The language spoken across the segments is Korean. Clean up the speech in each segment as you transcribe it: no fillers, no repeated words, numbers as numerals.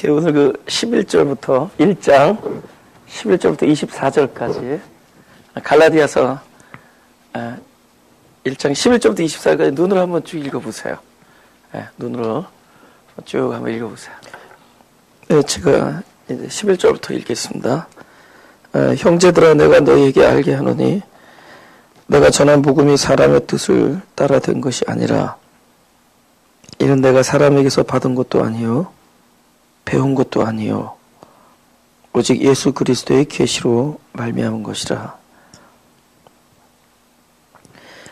오늘 그 11절부터 1장 11절부터 24절까지 갈라디아서 1장 11절부터 24절까지 눈으로 한번 쭉 읽어보세요. 눈으로 쭉 한번 읽어보세요. 제가 이제 11절부터 읽겠습니다. 형제들아, 내가 너희에게 알게 하노니 내가 전한 복음이 사람의 뜻을 따라 된 것이 아니라 이는 내가 사람에게서 받은 것도 아니요 배운 것도 아니요 오직 예수 그리스도의 계시로 말미암은 것이라.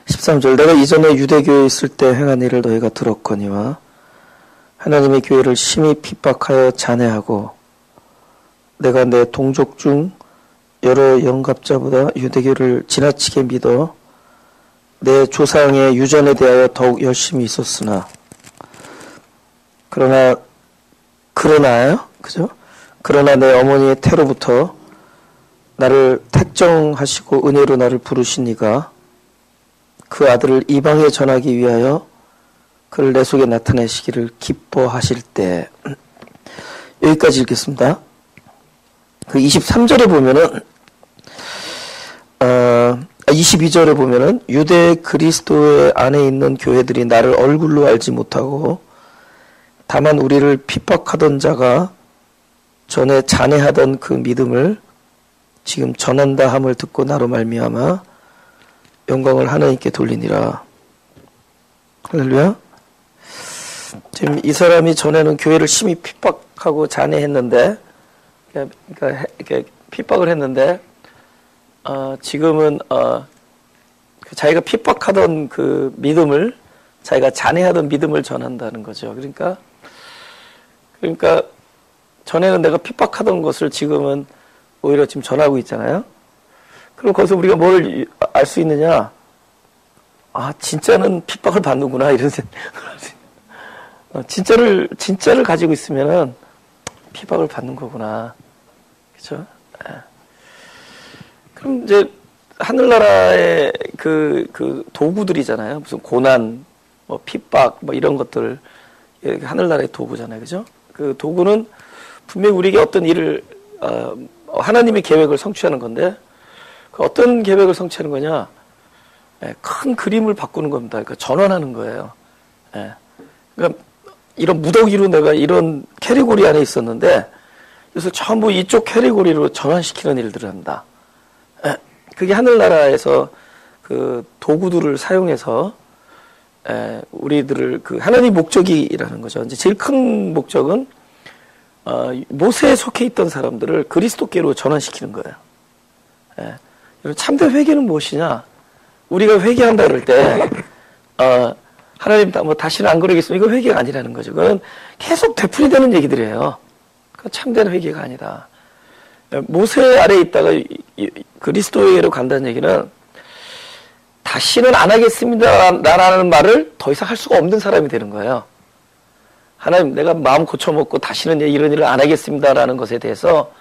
13절, 내가 이전에 유대교에 있을 때 행한 일을 너희가 들었거니와 하나님의 교회를 심히 핍박하여 잔해하고 내가 내 동족 중 여러 영갑자보다 유대교를 지나치게 믿어 내 조상의 유전에 대하여 더욱 열심히 있었으나 그러나요? 그죠? 그러나 내 어머니의 태로부터 나를 택정하시고 은혜로 나를 부르신 이가 그 아들을 이방에 전하기 위하여 그를 내 속에 나타내시기를 기뻐하실 때. 여기까지 읽겠습니다. 그 23절에 보면은 22절에 보면은 유대 그리스도의 안에 있는 교회들이 나를 얼굴로 알지 못하고 다만 우리를 핍박하던 자가 전에 잔해하던 그 믿음을 지금 전한다 함을 듣고 나로 말미암아 영광을 하나님께 돌리니라. 할렐루야. 지금 이 사람이 전에는 교회를 심히 핍박하고 잔해했는데, 그러니까 이렇게 핍박을 했는데, 지금은 자기가 핍박하던 그 믿음을, 자기가 잔해하던 믿음을 전한다는 거죠. 그러니까 전에는 내가 핍박하던 것을 지금은 오히려 지금 전하고 있잖아요. 그럼 거기서 우리가 뭘 알 수 있느냐? 아, 진짜는 핍박을 받는구나, 이런 생각. 진짜를 가지고 있으면은 핍박을 받는 거구나. 그죠? 그럼 이제 하늘나라의 그 도구들이잖아요. 무슨 고난, 뭐 핍박, 뭐 이런 것들, 하늘나라의 도구잖아요. 그죠? 그 도구는 분명히 우리에게 어떤 일을, 하나님의 계획을 성취하는 건데, 그 어떤 계획을 성취하는 거냐? 큰 그림을 바꾸는 겁니다. 그러니까 전환하는 거예요. 그러니까 이런 무더기로 내가 이런 캐리고리 안에 있었는데, 그래서 전부 이쪽 캐리고리로 전환시키는 일들을 한다. 그게 하늘나라에서 그 도구들을 사용해서 우리들을 그 하나님 목적이라는 거죠. 이제 제일 큰 목적은 모세에 속해 있던 사람들을 그리스도께로 전환시키는 거예요. 참된 회개는 무엇이냐? 우리가 회개한다 그럴 때 하나님 뭐 다시는 안 그러겠습니다. 이거 회개가 아니라는 거죠. 그건 계속 되풀이되는 얘기들이에요. 그 참된 회개가 아니다. 모세 아래에 있다가 그리스도에게로 간다는 얘기는 다시는 안 하겠습니다 라는 말을 더 이상 할 수가 없는 사람이 되는 거예요. 하나님, 내가 마음 고쳐먹고 다시는 이런 일을 안 하겠습니다 라는 것에 대해서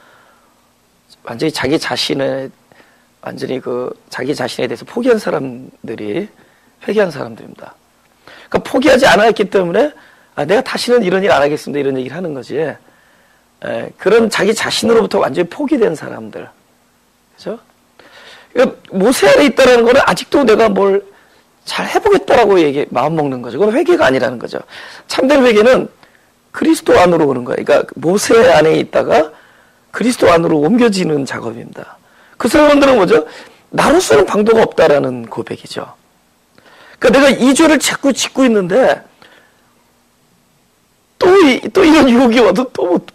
완전히 자기 자신에 대해서 포기한 사람들이 회개한 사람들입니다. 그러니까 포기하지 않았기 때문에 내가 다시는 이런 일 안 하겠습니다 이런 얘기를 하는 거지. 그런 자기 자신으로부터 완전히 포기된 사람들. 그죠? 그러니까 모세 안에 있다는 거는 아직도 내가 뭘 잘 해보겠다라고 마음 먹는 거죠. 그건 회개가 아니라는 거죠. 참된 회개는 그리스도 안으로 오는 거예요. 그러니까 모세 안에 있다가 그리스도 안으로 옮겨지는 작업입니다. 그 사람들은 뭐죠? 나로서는 방도가 없다라는 고백이죠. 그러니까 내가 이 죄를 자꾸 짓고 있는데 또 이런 유혹이 와도 또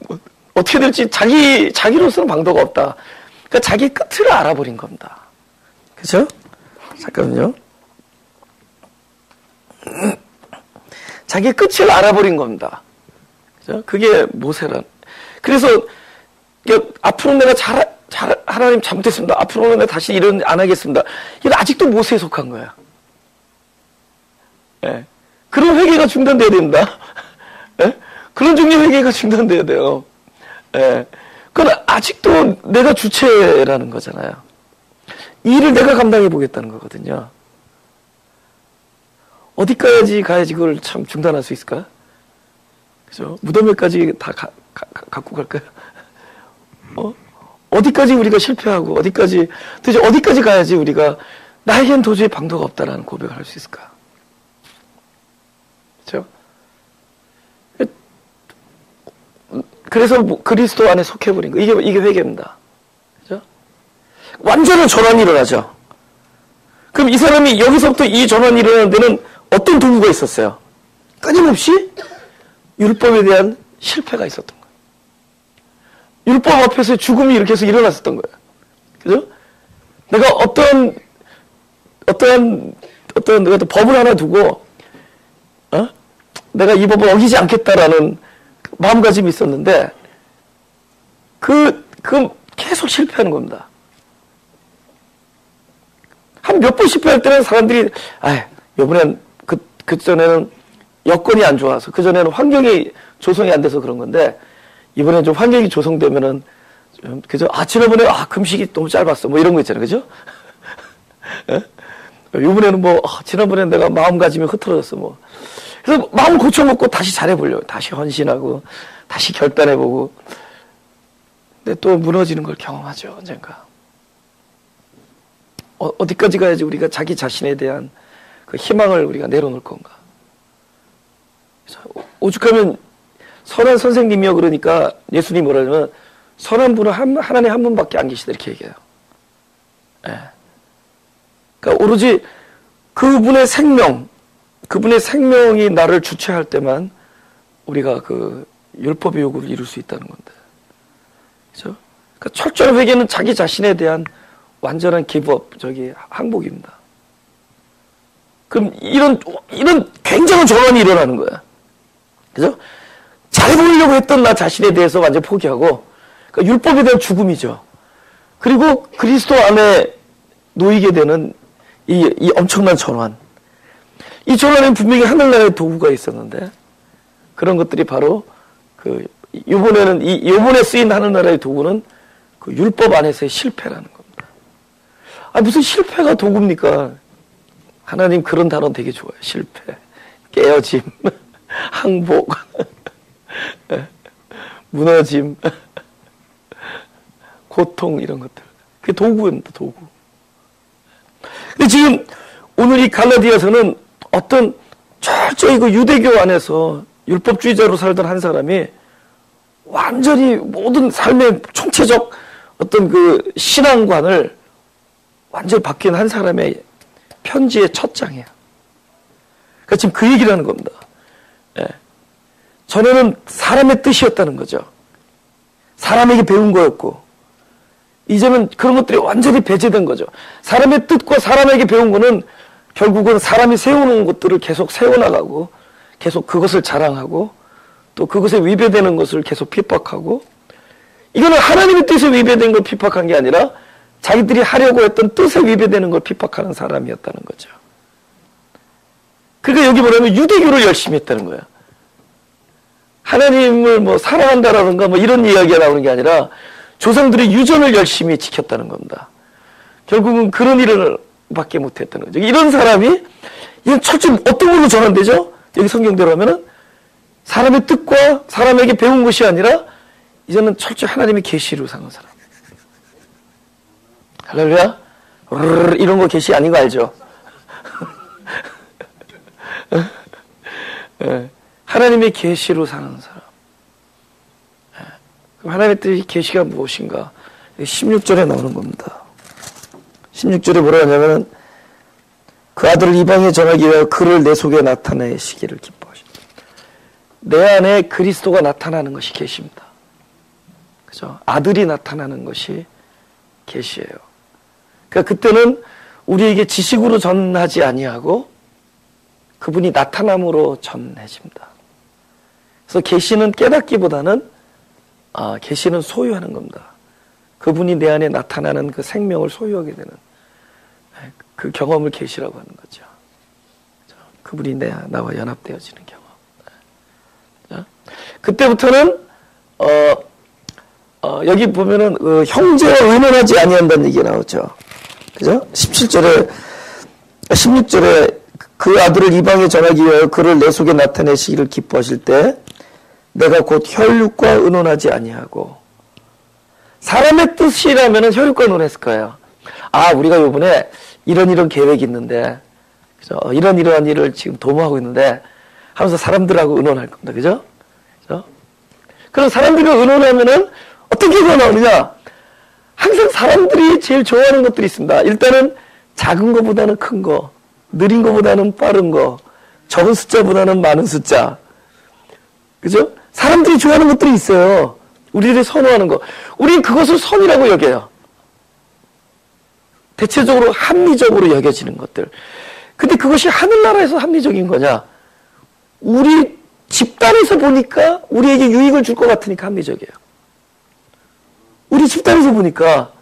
어떻게 될지 자기로서는 방도가 없다. 그러니까 자기 끝을 알아버린 겁니다. 그죠? 잠깐만요. 자기 끝을 알아버린 겁니다. 그죠? 그게 모세란. 그래서 앞으로 내가 하나님 잘못했습니다. 앞으로는 내가 다시 이런 안 하겠습니다. 이건 아직도 모세에 속한 거예요. 그런 회개가 중단돼야 됩니다. 그런 종류의 회개가 중단돼야 돼요. 그건 아직도 내가 주체라는 거잖아요. 이 일을 내가 감당해 보겠다는 거거든요. 어디까지 가야지 그걸 참 중단할 수 있을까? 그죠? 무덤에까지 다 갖고 갈까요? 어디까지 우리가 실패하고, 도대체 어디까지 가야지 우리가 나에겐 도저히 방도가 없다라는 고백을 할 수 있을까? 그죠? 그래서 그리스도 안에 속해버린 거. 이게 회개입니다. 그죠? 완전한 전환이 일어나죠? 그럼 이 사람이 여기서부터 이 전환이 일어나는 데는 어떤 도구가 있었어요? 끊임없이 율법에 대한 실패가 있었던 거예요. 율법 앞에서 죽음이 이렇게 해서 일어났었던 거예요. 그죠? 내가 어떤 법을 하나 두고, 내가 이 법을 어기지 않겠다라는 마음가짐이 있었는데, 그 계속 실패하는 겁니다. 한 몇 번 실패할 때는 사람들이, 요번엔, 그전에는 여건이 안 좋아서, 그전에는 환경이 조성이 안 돼서 그런 건데, 이번엔 좀 환경이 조성되면은, 그죠? 지난번에, 금식이 너무 짧았어. 뭐 이런 거 있잖아요. 그죠? 이번에는 지난번엔 내가 마음가짐이 흐트러졌어. 뭐. 그래서 마음 고쳐먹고 다시 잘해보려고. 다시 헌신하고, 다시 결단해보고. 근데 또 무너지는 걸 경험하죠. 언젠가. 어디까지 가야지 우리가 자기 자신에 대한 그 희망을 우리가 내려놓을 건가. 오죽하면 선한 선생님이요. 그러니까 예수님이 뭐라 하냐면 선한 분은 하나님 한 분밖에 안 계시다. 이렇게 얘기해요. 예. 그러니까 오로지 그분의 생명이 나를 주체할 때만 우리가 그 율법의 요구를 이룰 수 있다는 건데. 그죠? 그러니까 철저한 회개는 자기 자신에 대한 완전한 기법, 항복입니다. 그럼 이런 굉장한 전환이 일어나는 거야. 그죠? 잘 보이려고 했던 나 자신에 대해서 완전 포기하고, 그러니까 율법에 대한 죽음이죠. 그리고 그리스도 안에 놓이게 되는 이 엄청난 전환. 이 전환에는 분명히 하늘나라의 도구가 있었는데, 그런 것들이 바로 요번에 쓰인 하늘나라의 도구는 그 율법 안에서의 실패라는 겁니다. 무슨 실패가 도구입니까? 하나님 그런 단어 되게 좋아요. 실패, 깨어짐, 항복, 무너짐, 고통 이런 것들. 그게 도구입니다. 도구. 근데 지금 오늘 이 갈라디아서는 어떤 철저히 그 유대교 안에서 율법주의자로 살던 한 사람이 완전히 모든 삶의 총체적 어떤 그 신앙관을 완전히 바뀐 한 사람의 편지의 첫 장이에요. 그러니까 지금 그 얘기를 하는 겁니다. 예. 전에는 사람의 뜻이었다는 거죠. 사람에게 배운 거였고, 이제는 그런 것들이 완전히 배제된 거죠. 사람의 뜻과 사람에게 배운 거는 결국은 사람이 세우는 것들을 계속 세워나가고, 계속 그것을 자랑하고, 또 그것에 위배되는 것을 계속 핍박하고, 이거는 하나님의 뜻에 위배된 걸 핍박한 게 아니라 자기들이 하려고 했던 뜻에 위배되는 걸 핍박하는 사람이었다는 거죠. 그러니까 여기 뭐냐면 유대교를 열심히 했다는 거야. 하나님을 사랑한다라든가 이런 이야기가 나오는 게 아니라 조상들의 유전을 열심히 지켰다는 겁니다. 결국은 그런 일을 밖에 못했다는 거죠. 이런 사람이 이건 철저히 어떤 걸로 전환되죠? 여기 성경대로 하면은 사람의 뜻과 사람에게 배운 것이 아니라 이제는 철저히 하나님의 계시로 사는 사람. 할렐루야? 이런 거 계시 아닌 거 알죠? 하나님의 계시로 사는 사람. 그럼 하나님의 뜻이 계시가 무엇인가? 16절에 나오는 겁니다. 16절에 뭐라 하냐면은 그 아들을 이방에 전하기 위하여 그를 내 속에 나타내시기를 기뻐하시다. 내 안에 그리스도가 나타나는 것이 계시입니다. 그죠? 아들이 나타나는 것이 계시예요. 그러니까 그때는 우리에게 지식으로 전하지 아니하고 그분이 나타남으로 전해집니다. 그래서 계시는 깨닫기보다는 계시는 소유하는 겁니다. 그분이 내 안에 나타나는 그 생명을 소유하게 되는 그 경험을 계시라고 하는 거죠. 그분이 나와 연합되어지는 경험. 그때부터는 여기 보면은 형제와 의논하지 아니한다는 얘기가 나오죠. 그죠? 16절에 그 아들을 이방에 전하기 위하여 그를 내 속에 나타내시기를 기뻐하실 때 내가 곧 혈육과 의논하지 아니하고. 사람의 뜻이라면 혈육과 의논했을 거예요. 아, 우리가 요번에 이런 계획이 있는데, 그죠? 이러한 일을 지금 도모하고 있는데, 하면서 사람들하고 의논할 겁니다. 그죠? 그죠? 그럼 사람들과 의논하면은 어떤 결과가 나오느냐? 항상 사람들이 제일 좋아하는 것들이 있습니다. 일단은 작은 것보다는 큰 거, 느린 것보다는 빠른 거, 적은 숫자보다는 많은 숫자. 그죠? 사람들이 좋아하는 것들이 있어요. 우리들이 선호하는 거. 우리는 그것을 선이라고 여겨요. 대체적으로 합리적으로 여겨지는 것들. 근데 그것이 하늘나라에서 합리적인 거냐? 우리 집단에서 보니까 우리에게 유익을 줄 것 같으니까 합리적이에요. 우리 집단에서 보니까.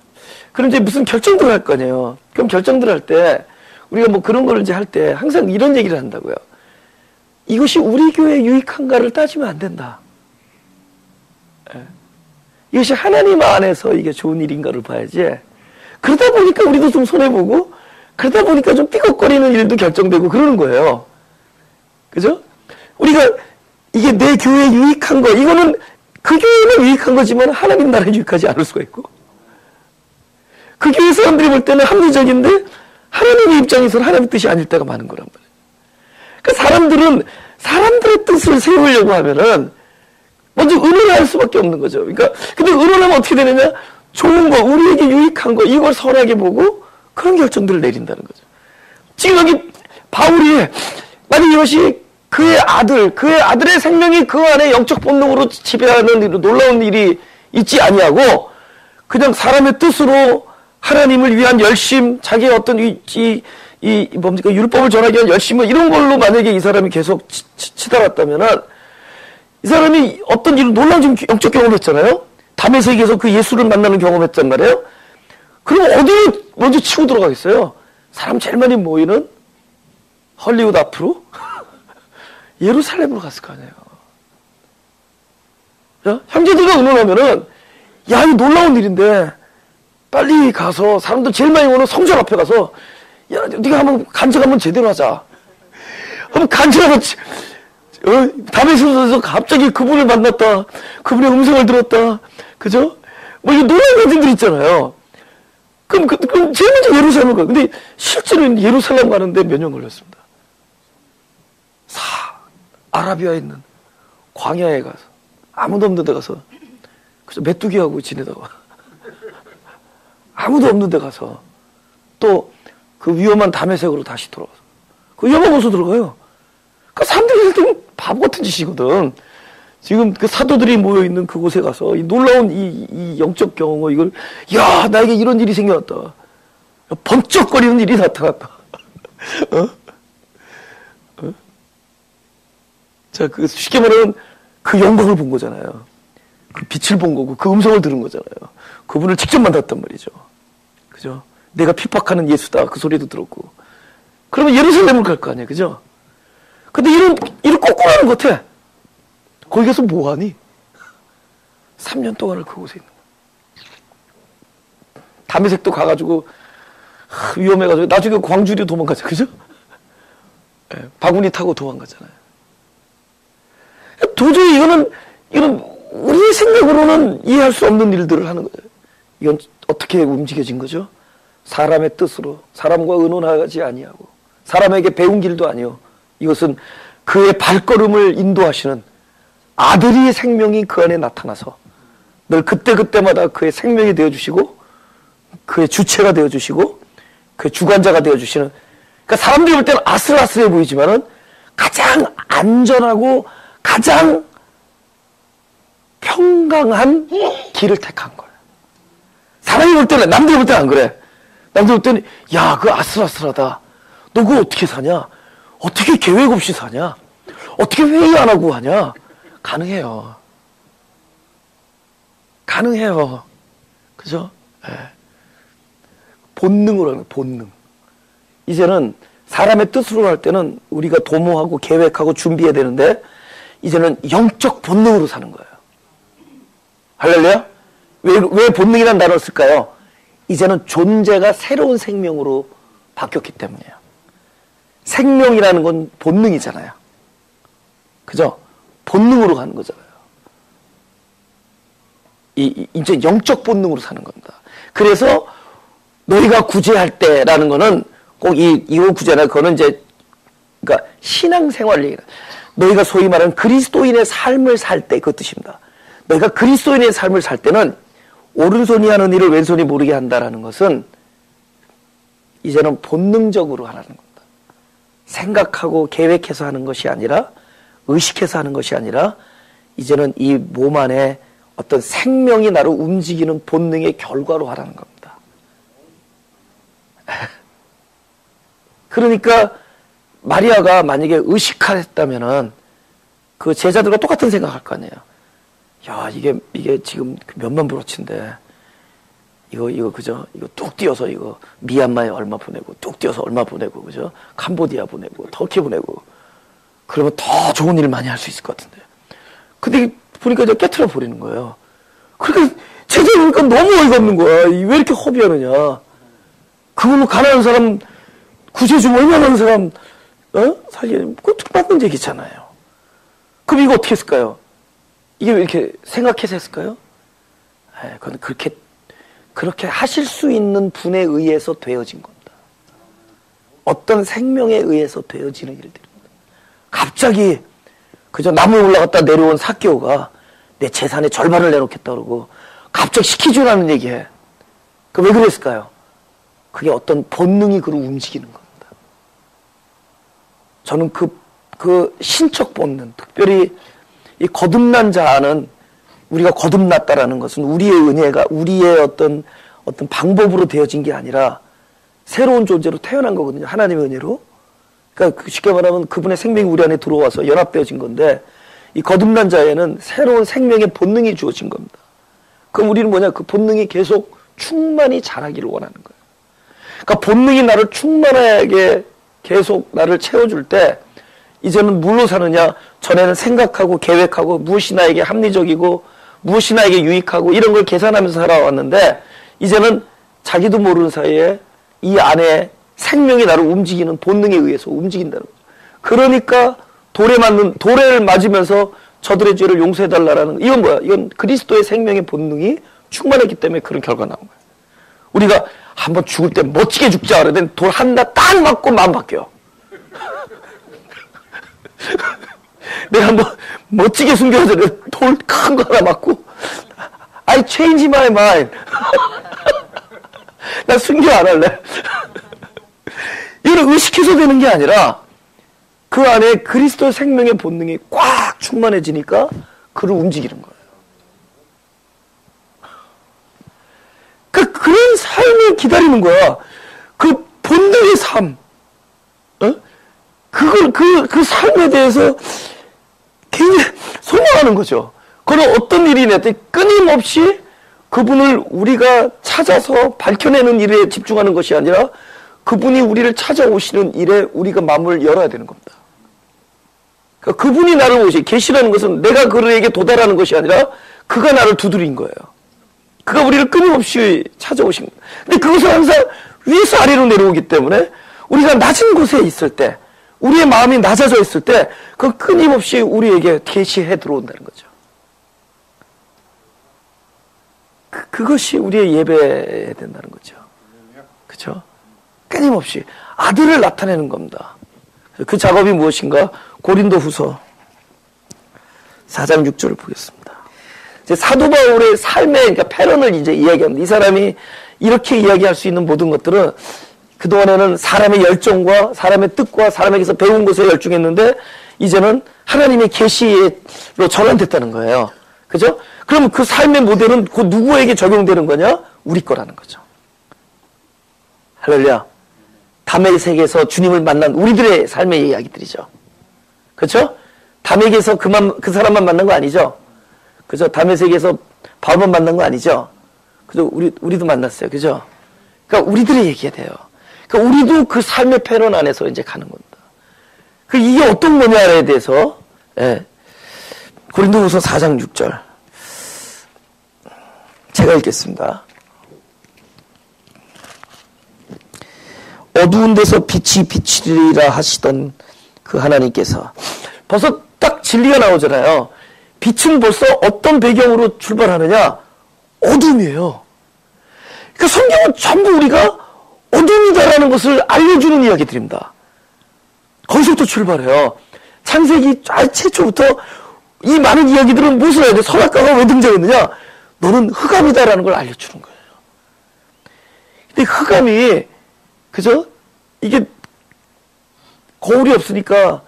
그럼 이제 무슨 결정들을 할 거 아니에요. 그럼 결정들을 할 때, 우리가 뭐 그런 걸 이제 할 때 항상 이런 얘기를 한다고요. 이것이 우리 교회에 유익한가를 따지면 안 된다. 예. 이것이 하나님 안에서 이게 좋은 일인가를 봐야지. 그러다 보니까 우리도 좀 손해보고, 그러다 보니까 좀 삐걱거리는 일도 결정되고 그러는 거예요. 그죠? 우리가 이게 내 교회에 유익한 거, 이거는 그 교회는 유익한 거지만 하나님 나라에 유익하지 않을 수가 있고, 그 교회 사람들이 볼 때는 합리적인데 하나님의 입장에서는 하나님의 뜻이 아닐 때가 많은 거란 말이에요. 그러니까 사람들은 사람들의 뜻을 세우려고 하면은 먼저 의논할 수밖에 없는 거죠. 그러니까 근데 의논하면 어떻게 되느냐? 좋은 거, 우리에게 유익한 거, 이걸 선하게 보고 그런 결정들을 내린다는 거죠. 지금 여기 바울이 만약 이것이 그의 아들의 생명이 그 안에 영적 본능으로 지배하는 놀라운 일이 있지 아니하고 그냥 사람의 뜻으로 하나님을 위한 열심, 자기의 어떤 뭡니까, 율법을 전하기 위한 열심, 이런 걸로 만약에 이 사람이 계속 치달았다면은, 이 사람이 어떤 일을 놀라운 영적 경험을 했잖아요? 담의 세계에서 그 예수를 만나는 경험했단 말이에요? 그럼 어디로 먼저 치고 들어가겠어요? 사람 제일 많이 모이는 헐리우드 앞으로? 예루살렘으로 갔을 거 아니에요? 야? 형제들과 의논하면은, 야, 이거 놀라운 일인데, 빨리 가서 사람들 제일 많이 오는 성전 앞에 가서 야, 네가 한번 간증 한번 제대로 하자. 한번 간증 한번 담에서서 갑자기 그분을 만났다. 그분의 음성을 들었다. 그죠? 뭐 이 놀라운 일들 있잖아요. 그럼 제일 먼저 예루살렘을 가. 근데 실제로는 예루살렘 가는데 몇 년 걸렸습니다. 아라비아에 있는 광야에 가서 아무도 없는 데 가서 그래서 메뚜기하고 지내다가 아무도 없는 데 가서 또 그 위험한 다메섹으로 다시 돌아와서 그 위험한 곳으로 들어가요. 그러니까 사람들이 할 때는 바보 같은 짓이거든. 지금 그 사도들이 모여있는 그곳에 가서 이 놀라운 이 영적 경험, 이걸, 야, 나에게 이런 일이 생겨났다. 번쩍거리는 일이 나타났다. 자, 그 쉽게 말하면 그 영광을 본 거잖아요. 그 빛을 본 거고 그 음성을 들은 거잖아요. 그분을 직접 만났단 말이죠. 그죠? 내가 핍박하는 예수다. 그 소리도 들었고. 그러면 예루살렘을 갈 거 아니에요. 그죠? 근데 일을 꼭 하는 것 같아. 거기 가서 뭐 하니? 3년 동안을 그곳에 있는 거야. 다메섹도 가가지고 위험해가지고 나중에 광주리로 도망가죠. 그죠? 네, 바구니 타고 도망가잖아요. 도저히 이거는 우리의 생각으로는 이해할 수 없는 일들을 하는 거예요. 이건 어떻게 움직여진 거죠? 사람의 뜻으로, 사람과 의논하지 아니하고 사람에게 배운 길도 아니요. 이것은 그의 발걸음을 인도하시는 아들의 생명이 그 안에 나타나서 늘 그때그때마다 그의 생명이 되어주시고 그의 주체가 되어주시고 그의 주관자가 되어주시는, 그러니까 사람들이 볼 때는 아슬아슬해 보이지만은 가장 안전하고 가장 평강한 길을 택한 거예요. 사람이 볼 때는, 남들이 볼 때는 안 그래. 남들이 볼 때는, 야, 그거 아슬아슬하다. 너 그거 어떻게 사냐? 어떻게 계획 없이 사냐? 어떻게 회의 안 하고 하냐? 가능해요. 가능해요. 그죠? 네. 본능으로 하는 거예요, 본능. 이제는 사람의 뜻으로 할 때는 우리가 도모하고 계획하고 준비해야 되는데, 이제는 영적 본능으로 사는 거예요. 할렐루야? 왜 본능이라는 단어를 쓸까요? 이제는 존재가 새로운 생명으로 바뀌었기 때문이에요. 생명이라는 건 본능이잖아요. 그죠? 본능으로 가는 거잖아요. 이제 영적 본능으로 사는 겁니다. 그래서 너희가 구제할 때라는 거는 꼭 이거 구제나 그거는 이제 그러니까 신앙생활 얘기다. 너희가 소위 말하는 그리스도인의 삶을 살 때 그 뜻입니다. 너희가 그리스도인의 삶을 살 때는 오른손이 하는 일을 왼손이 모르게 한다라는 것은 이제는 본능적으로 하라는 겁니다. 생각하고 계획해서 하는 것이 아니라 의식해서 하는 것이 아니라 이제는 이 몸 안에 어떤 생명이 나를 움직이는 본능의 결과로 하라는 겁니다. 그러니까 마리아가 만약에 의식했다면은 그 제자들과 똑같은 생각할 거 아니에요. 야, 이게 지금 몇만 브로치인데 이거 그죠? 이거 뚝 뛰어서 이거 미얀마에 얼마 보내고 뚝 뛰어서 얼마 보내고 그죠? 캄보디아 보내고 터키 보내고 그러면 더 좋은 일을 많이 할 수 있을 것 같은데. 근데 보니까 이제 깨트려 버리는 거예요. 그러니까 제자니까 너무 어이가 없는 거야. 왜 이렇게 허비하느냐. 그걸로 가난한 사람 구제 좀 얼마나 하는 사람 살리는 그것도 맞는 얘기잖아요. 그럼 이거 어떻게 했을까요? 이게 왜 이렇게 생각해서 했을까요? 그건 그렇게 하실 수 있는 분에 의해서 되어진 겁니다. 어떤 생명에 의해서 되어지는 일들입니다. 갑자기 그저 나무에 올라갔다 내려온 삭개오가 내 재산의 절반을 내놓겠다 그러고 갑자기 시키주라는 얘기해. 왜 그랬을까요? 그게 어떤 본능이 그를 움직이는 겁니다. 저는 그 신적 본능, 특별히 이 거듭난 자는 우리가 거듭났다라는 것은 우리의 은혜가 우리의 어떤 방법으로 되어진 게 아니라 새로운 존재로 태어난 거거든요. 하나님의 은혜로. 그러니까 쉽게 말하면 그분의 생명이 우리 안에 들어와서 연합되어진 건데 이 거듭난 자에는 새로운 생명의 본능이 주어진 겁니다. 그럼 우리는 뭐냐? 그 본능이 계속 충만히 자라기를 원하는 거예요. 그러니까 본능이 나를 충만하게 계속 나를 채워줄 때 이제는 뭘로 사느냐? 전에는 생각하고 계획하고 무엇이 나에게 합리적이고 무엇이 나에게 유익하고 이런 걸 계산하면서 살아왔는데 이제는 자기도 모르는 사이에 이 안에 생명이 나를 움직이는 본능에 의해서 움직인다는 거죠. 그러니까 돌을 맞으면서 저들의 죄를 용서해달라는 이건 뭐야? 이건 그리스도의 생명의 본능이 충만했기 때문에 그런 결과가 나온 거예요. 우리가 한번 죽을 때 멋지게 죽자 그러더니 돌 하나 딱 맞고 마음 바뀌어. 내가 한번 멋지게 숨겨서 돌 큰 거 하나 맞고 I change my mind. 나 순교 안 할래. 이걸 의식해서 되는 게 아니라 그 안에 그리스도 생명의 본능이 꽉 충만해지니까 그를 움직이는 거예요. 그런 삶을 기다리는 거야. 그 본능의 삶. 그 삶에 대해서 굉장히 소망하는 거죠. 그런 어떤 일이 됐든 끊임없이 그분을 우리가 찾아서 밝혀내는 일에 집중하는 것이 아니라 그분이 우리를 찾아오시는 일에 우리가 마음을 열어야 되는 겁니다. 그러니까 그분이 나를 계시라는 것은 내가 그에게 도달하는 것이 아니라 그가 나를 두드린 거예요. 그가 우리를 끊임없이 찾아오신 겁니다. 근데 그것은 항상 위에서 아래로 내려오기 때문에 우리가 낮은 곳에 있을 때 우리의 마음이 낮아져 있을 때 그 끊임없이 우리에게 계시해 들어온다는 거죠. 그것이 우리의 예배해야 된다는 거죠. 그렇죠? 끊임없이 아들을 나타내는 겁니다. 그 작업이 무엇인가? 고린도후서 4장 6절을 보겠습니다. 이제 사도 바울의 삶의 그러니까 패런을 이제 이야기합니다. 이 사람이 이렇게 이야기할 수 있는 모든 것들은 그동안에는 사람의 열정과 사람의 뜻과 사람에게서 배운 것에 열중했는데 이제는 하나님의 계시로 전환됐다는 거예요. 그죠? 그럼 그 삶의 모델은 그 누구에게 적용되는 거냐? 우리 거라는 거죠. 할렐루야. 다메섹에서 주님을 만난 우리들의 삶의 이야기들이죠. 그렇죠? 다메섹에서 그 사람만 만난 거 아니죠? 그죠? 다메섹에서 바울만 만난 거 아니죠? 그죠? 우리도 만났어요. 그죠? 그러니까 우리들의 얘기가 돼요. 그러니까 우리도 그 삶의 패런 안에서 이제 가는 겁니다. 이게 어떤 거냐에 대해서, 예. 고린도후서 4장 6절. 제가 읽겠습니다. 어두운 데서 빛이 비치리라 하시던 그 하나님께서 벌써 딱 진리가 나오잖아요. 빛은 벌써 어떤 배경으로 출발하느냐? 어둠이에요. 그러니까 성경은 전부 우리가 어둠이다라는 것을 알려주는 이야기들입니다. 거기서부터 출발해요. 창세기 최초부터 이 많은 이야기들은 무엇을 해야 돼? 선악과가 왜 등장했느냐? 너는 흑암이다라는 걸 알려주는 거예요. 근데 흑암이, 그죠? 이게 거울이 없으니까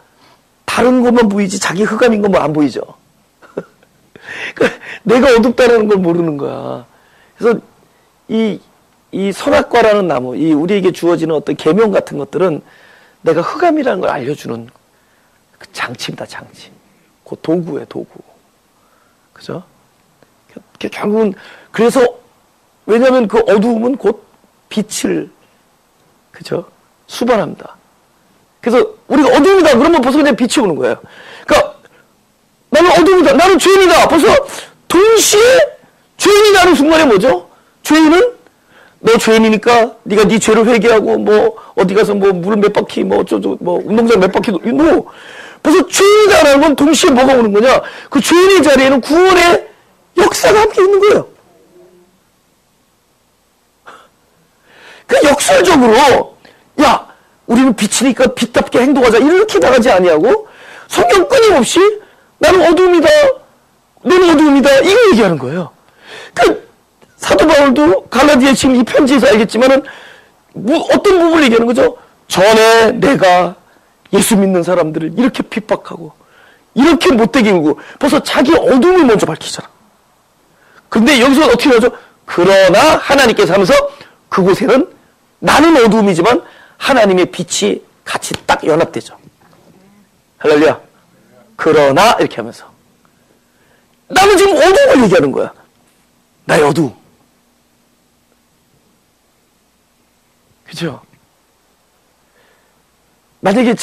다른 것만 보이지 자기 흑암인 건 뭐 안 보이죠. 그러니까 내가 어둡다는 걸 모르는 거야. 그래서 이 선악과라는 나무, 이 우리에게 주어지는 어떤 계명 같은 것들은 내가 흑암이라는 걸 알려주는 그 장치입니다, 장치. 그 도구예요, 도구. 그죠? 결국은, 그래서, 왜냐면 그 어두움은 곧 빛을, 그죠? 수반합니다. 그래서 우리가 어둠이다 그러면 벌써 그냥 빛이 오는 거예요. 그러니까 나는 어둠이다, 나는 죄인이다. 벌써 동시에 죄인이 나는 순간에 뭐죠? 죄인은 너 죄인이니까 네가 네 죄를 회개하고 뭐 어디 가서 뭐 물 몇 바퀴 뭐 어쩌고 뭐 운동장 몇 바퀴 뭐 벌써 죄인이다라는 건 동시에 뭐가 오는 거냐? 그 죄인의 자리에는 구원의 역사가 함께 있는 거예요. 그 역설적으로 야 우리는 빛이니까 빛답게 행동하자 이렇게 나가지 아니하고 성경 끊임없이 나는 어둠이다, 너는 어둠이다 이거 얘기하는 거예요. 그 사도 바울도 갈라디아 지금 이 편지에서 알겠지만은 어떤 부분을 얘기하는 거죠? 전에 내가 예수 믿는 사람들을 이렇게 핍박하고 이렇게 못되게 굴고 벌써 자기 어둠을 먼저 밝히잖아. 근데 여기서 어떻게 하죠? 그러나 하나님께서 하면서 그곳에는 나는 어둠이지만 하나님의 빛이 같이 딱 연합되죠. 할렐루야. 그러나 이렇게 하면서 나는 지금 어둠을 얘기하는 거야. 나의 어두움. 그죠? 만약에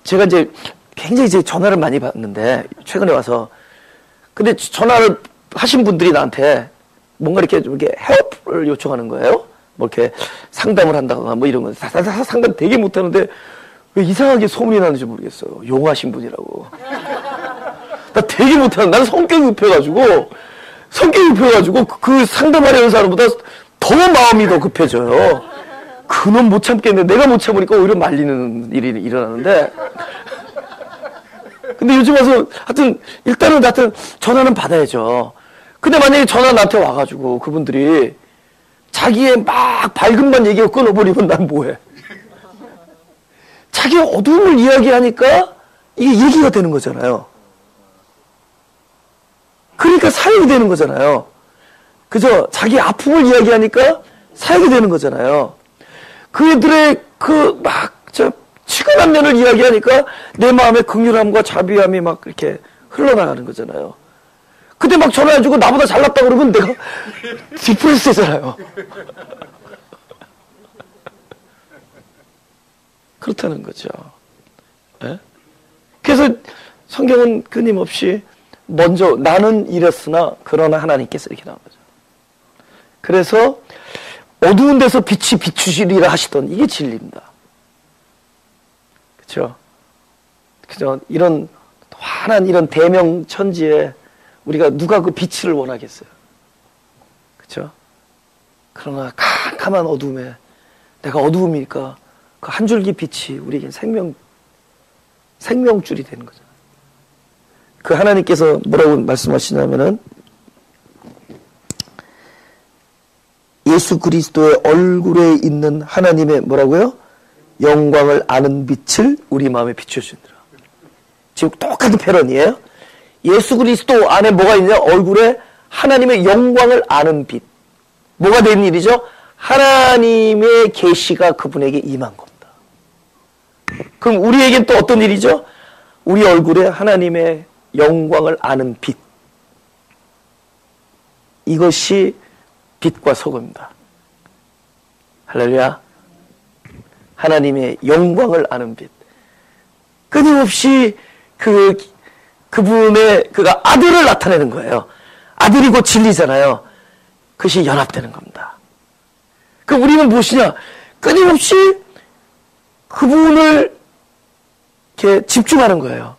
제가 이제 굉장히 이제 전화를 많이 받는데 최근에 와서 근데 전화를 하신 분들이 나한테 뭔가 이렇게 help을 요청하는 거예요. 뭐 이렇게 상담을 한다거나 뭐 이런 거 상담 되게 못하는데 왜 이상하게 소문이 나는지 모르겠어요. 용하신 분이라고. 나 되게 못하는 나는 성격이 급해가지고 그 상담하려는 사람보다 더 마음이 더 급해져요. 그놈 못 참겠는데 내가 못 참으니까 오히려 말리는 일이 일어나는데 근데 요즘 와서 하여튼 일단은 전화는 받아야죠. 근데 만약에 전화 나한테 와가지고 그분들이 자기의 막 밝은만 얘기하고 끊어버리면 난 뭐해? 자기 어두움을 이야기하니까 이게 얘기가 되는 거잖아요. 그러니까 사역이 되는 거잖아요. 그죠? 자기 아픔을 이야기하니까 사역이 되는 거잖아요. 그들의 치근한 면을 이야기하니까 내 마음의 긍휼함과 자비함이 막 이렇게 흘러나가는 거잖아요. 근데 막 전화해주고 나보다 잘났다 그러면 내가 디프레스 되잖아요. 그렇다는 거죠. 네? 그래서 성경은 끊임없이 먼저 나는 이랬으나 그러나 하나님께서 이렇게 나온 거죠. 그래서 어두운 데서 빛이 비추시리라 하시던 이게 진리입니다. 그렇죠? 그죠? 이런 환한 이런 대명천지에 우리가 누가 그 빛을 원하겠어요? 그렇죠? 그러나 캄캄한 어둠에 내가 어두움이니까 그 한 줄기 빛이 우리에겐 생명줄이 되는 거잖아요. 그 하나님께서 뭐라고 말씀하시냐면은 예수 그리스도의 얼굴에 있는 하나님의 뭐라고요? 영광을 아는 빛을 우리 마음에 비춰주시느라. 지금 똑같은 패런이에요. 예수 그리스도 안에 뭐가 있냐? 얼굴에 하나님의 영광을 아는 빛. 뭐가 된 일이죠? 하나님의 계시가 그분에게 임한 겁니다. 그럼 우리에겐 또 어떤 일이죠? 우리 얼굴에 하나님의 영광을 아는 빛. 이것이 빛과 소금입니다. 할렐루야. 하나님의 영광을 아는 빛. 끊임없이 그분의 그가 아들을 나타내는 거예요. 아들이 곧 진리잖아요. 그것이 연합되는 겁니다. 그럼 우리는 무엇이냐? 끊임없이 그분을 이렇게 집중하는 거예요.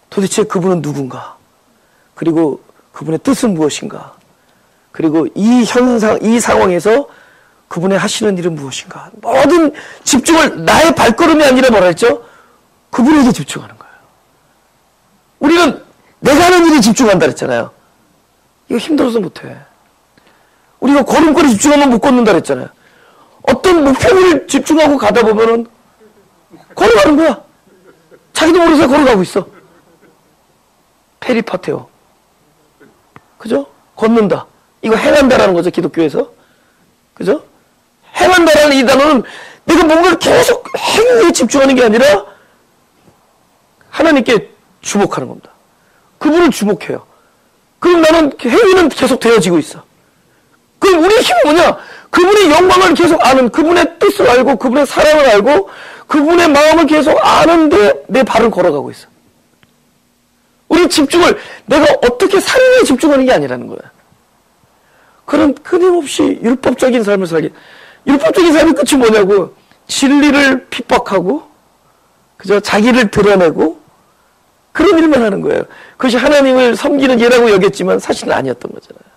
도대체 그분은 누군가? 그리고 그분의 뜻은 무엇인가? 그리고 이 현상, 이 상황에서 그분의 하시는 일은 무엇인가. 모든 집중을 나의 발걸음이 아니라 뭐라 했죠? 그분에게 집중하는 거예요. 우리는 내가 하는 일에 집중한다 그랬잖아요. 이거 힘들어서 못해. 우리가 걸음걸이 집중하면 못 걷는다 그랬잖아요. 어떤 목표를 집중하고 가다 보면은 걸어가는 거야. 자기도 모르면서 걸어가고 있어. 페리파테오. 그죠? 걷는다. 이거 행한다라는 거죠, 기독교에서. 그죠? 행한다라는 이 단어는 내가 뭔가를 계속 행위에 집중하는 게 아니라 하나님께 주목하는 겁니다. 그분을 주목해요. 그럼 나는 행위는 계속 되어지고 있어. 그럼 우리의 힘은 뭐냐? 그분의 영광을 계속 아는, 그분의 뜻을 알고, 그분의 사랑을 알고, 그분의 마음을 계속 아는데 내 발을 걸어가고 있어. 우리 집중을 내가 어떻게 살인에 집중하는 게 아니라는 거야. 그런 끊임없이 율법적인 삶을 살기. 율법적인 삶의 끝이 뭐냐고. 진리를 핍박하고, 그죠? 자기를 드러내고, 그런 일만 하는 거예요. 그것이 하나님을 섬기는 예라고 여겼지만 사실은 아니었던 거잖아요.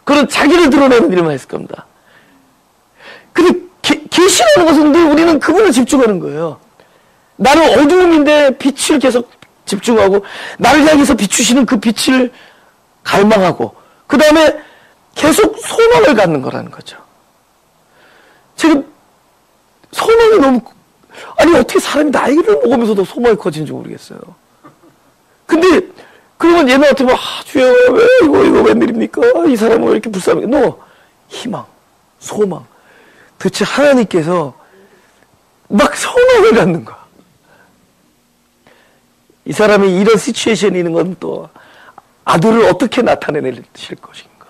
그런 자기를 드러내는 일만 했을 겁니다. 근데 계시라는 것은 늘 우리는 그분을 집중하는 거예요. 나는 어두움인데 빛을 계속 집중하고 나를 향해서 비추시는 그 빛을 갈망하고 그 다음에 계속 소망을 갖는 거라는 거죠. 지금 소망이 너무 아니 어떻게 사람이 나이를 먹으면서도 소망이 커지는지 모르겠어요. 근데 그러면 얘네한테 뭐 주여 왜 이거 웬일입니까? 이 사람은 왜 이렇게 불쌍해? 희망, 소망. 도대체 하나님께서 막 소망을 갖는 거야. 이 사람이 이런 시츄에이션이 있는 건 또 아들을 어떻게 나타내실 것인가.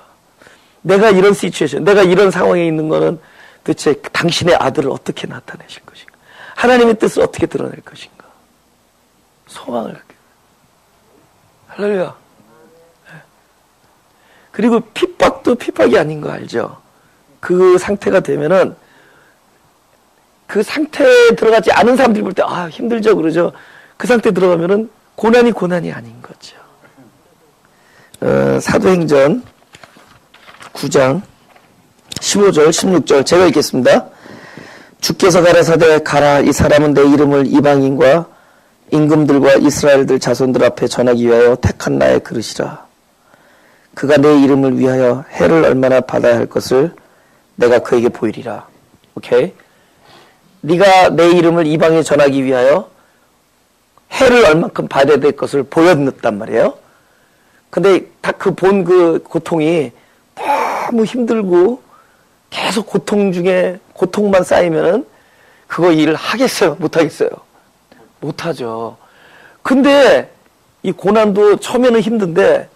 내가 이런 시츄에이션, 내가 이런 상황에 있는 거는 도대체 당신의 아들을 어떻게 나타내실 것인가. 하나님의 뜻을 어떻게 드러낼 것인가. 소망을 갖게. 할렐루야. 그리고 핍박도 핍박이 아닌 거 알죠? 그 상태가 되면은 그 상태에 들어가지 않은 사람들이 볼 때 힘들죠 그러죠. 그 상태에 들어가면은 고난이 아닌 거죠. 사도행전 9장 15절 16절 제가 읽겠습니다. 주께서 가라사대 가라 이 사람은 내 이름을 이방인과 임금들과 이스라엘들 자손들 앞에 전하기 위하여 택한 나의 그릇이라. 그가 내 이름을 위하여 해를 얼마나 받아야 할 것을 내가 그에게 보이리라. 오케이? 네가 내 이름을 이방에 전하기 위하여 해를 얼만큼 받아야 될 것을 보여줬단 말이에요. 근데 다 그 본 그 고통이 너무 힘들고 계속 고통 중에 고통만 쌓이면은 그거 일을 하겠어요? 못 하겠어요? 못 하죠. 근데 이 고난도 처음에는 힘든데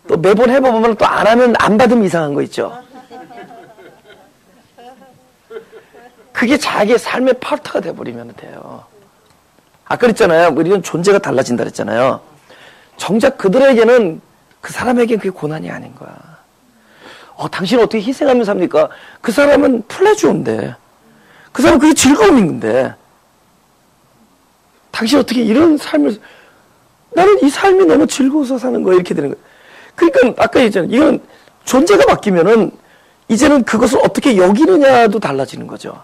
또 매번 해보면 또 안 하면 안 받으면 이상한 거 있죠. 그게 자기의 삶의 파트가 돼버리면 돼요. 아까 그랬잖아요. 우리는 존재가 달라진다 그랬잖아요. 정작 그들에게는 그 사람에게는 그게 고난이 아닌 거야. 당신은 어떻게 희생하면서 삽니까? 그 사람은 플레저인데 그 사람은 그게 즐거움인 건데 당신 어떻게 이런 삶을 나는 이 삶이 너무 즐거워서 사는 거야 이렇게 되는 거야. 그러니까 아까 얘기했잖아요. 이건 존재가 바뀌면은 이제는 그것을 어떻게 여기느냐도 달라지는 거죠.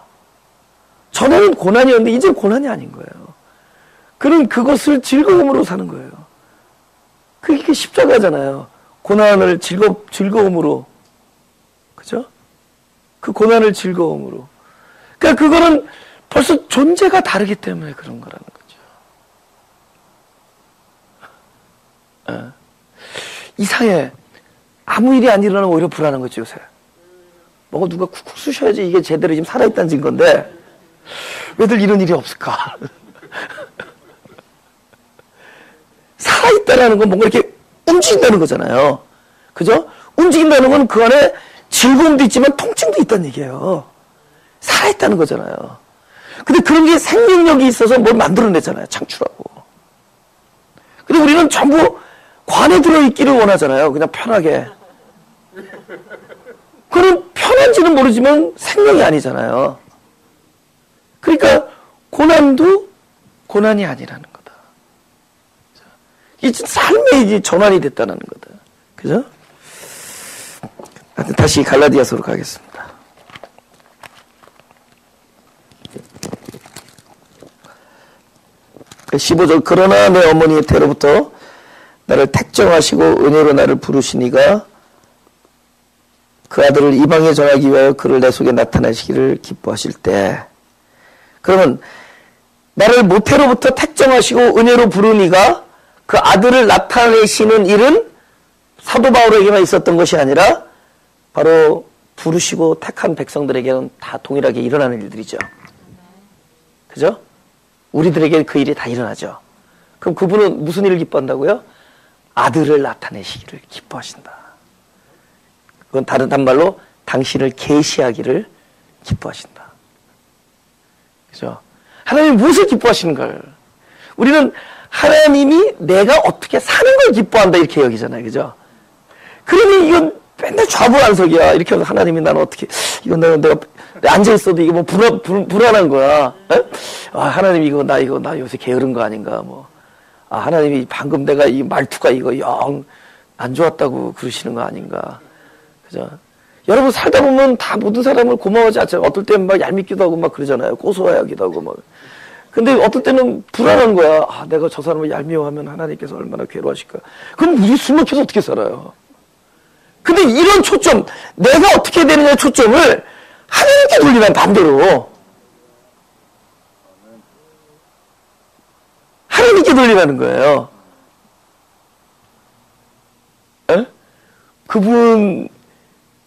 전에는 고난이었는데 이제는 고난이 아닌 거예요. 그는 그것을 즐거움으로 사는 거예요. 그게 십자가잖아요. 고난을 즐거움으로. 그죠? 그 고난을 즐거움으로. 그러니까 그거는 벌써 존재가 다르기 때문에 그런 거라는 거죠. 이상해. 아무 일이 안 일어나면 오히려 불안한 거지, 요새. 뭔가 누가 쿡쿡 쑤셔야지 이게 제대로 지금 살아있다는 증거인데, 왜들 이런 일이 없을까? 살아있다라는 건 뭔가 이렇게 움직인다는 거잖아요. 그죠? 움직인다는 건 그 안에 즐거움도 있지만 통증도 있다는 얘기예요. 살아있다는 거잖아요. 근데 그런 게 생명력이 있어서 뭘 만들어내잖아요. 창출하고. 근데 우리는 전부 관에 들어있기를 원하잖아요. 그냥 편하게. 그건 편한지는 모르지만 생명이 아니잖아요. 그러니까 고난도 고난이 아니라는 거다. 이 삶의 이제 전환이 됐다는 거다. 그죠? 다시 갈라디아서로 가겠습니다. 그 15절 그러나 내 어머니의 태로부터 나를 택정하시고 은혜로 나를 부르시니가 그 아들을 이방에 전하기 위하여 그를 내 속에 나타내시기를 기뻐하실 때 그러면 나를 모태로부터 택정하시고 은혜로 부르니가 그 아들을 나타내시는 일은 사도 바울에게만 있었던 것이 아니라 바로 부르시고 택한 백성들에게는 다 동일하게 일어나는 일들이죠. 그죠? 우리들에게 그 일이 다 일어나죠. 그럼 그분은 무슨 일을 기뻐한다고요? 아들을 나타내시기를 기뻐하신다. 그건 다른 단말로 당신을 계시하기를 기뻐하신다. 그죠? 하나님이 무엇을 기뻐하시는 걸? 우리는 하나님이 내가 어떻게 사는 걸 기뻐한다 이렇게 여기잖아요. 그죠? 그러니 이건 맨날 좌불안석이야. 이렇게 해서 하나님이 나는 어떻게 이건 내가 앉아있어도 이게 뭐 불안한 거야. 하나님 나 요새 게으른 거 아닌가 뭐. 하나님이 방금 내가 이 말투가 이거 영 안 좋았다고 그러시는 거 아닌가. 그죠? 여러분 살다 보면 다 모든 사람을 고마워하지 않잖아요. 어떨 때는 막 얄밉기도 하고 막 그러잖아요. 고소하기도 하고 막. 근데 어떨 때는 불안한 거야. 내가 저 사람을 얄미워하면 하나님께서 얼마나 괴로워하실까. 그럼 우리 술 막혀서 어떻게 살아요? 근데 이런 초점, 내가 어떻게 되느냐 초점을 하나님께 돌리면 반대로. 하나님께 돌리라는 거예요. 에?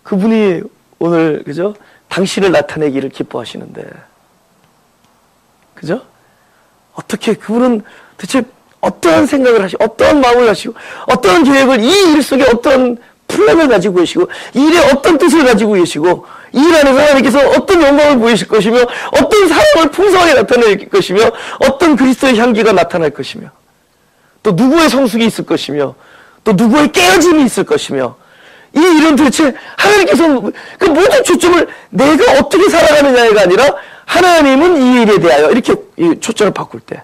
그분이 오늘, 그죠? 당신을 나타내기를 기뻐하시는데. 그죠? 어떻게, 그분은 대체 어떠한 생각을 하시고, 어떠한 마음을 하시고, 어떠한 계획을, 이 일 속에 어떤 플랜을 가지고 계시고, 이 일에 어떤 뜻을 가지고 계시고, 이 일 안에서 하나님께서 어떤 영광을 보이실 것이며, 어떤 사랑을 풍성하게 나타낼 것이며, 어떤 그리스도의 향기가 나타날 것이며, 또 누구의 성숙이 있을 것이며, 또 누구의 깨어짐이 있을 것이며, 이 일은 도대체 하나님께서 그 모든 초점을 내가 어떻게 살아가느냐가 아니라 하나님은 이 일에 대하여 이렇게 초점을 바꿀 때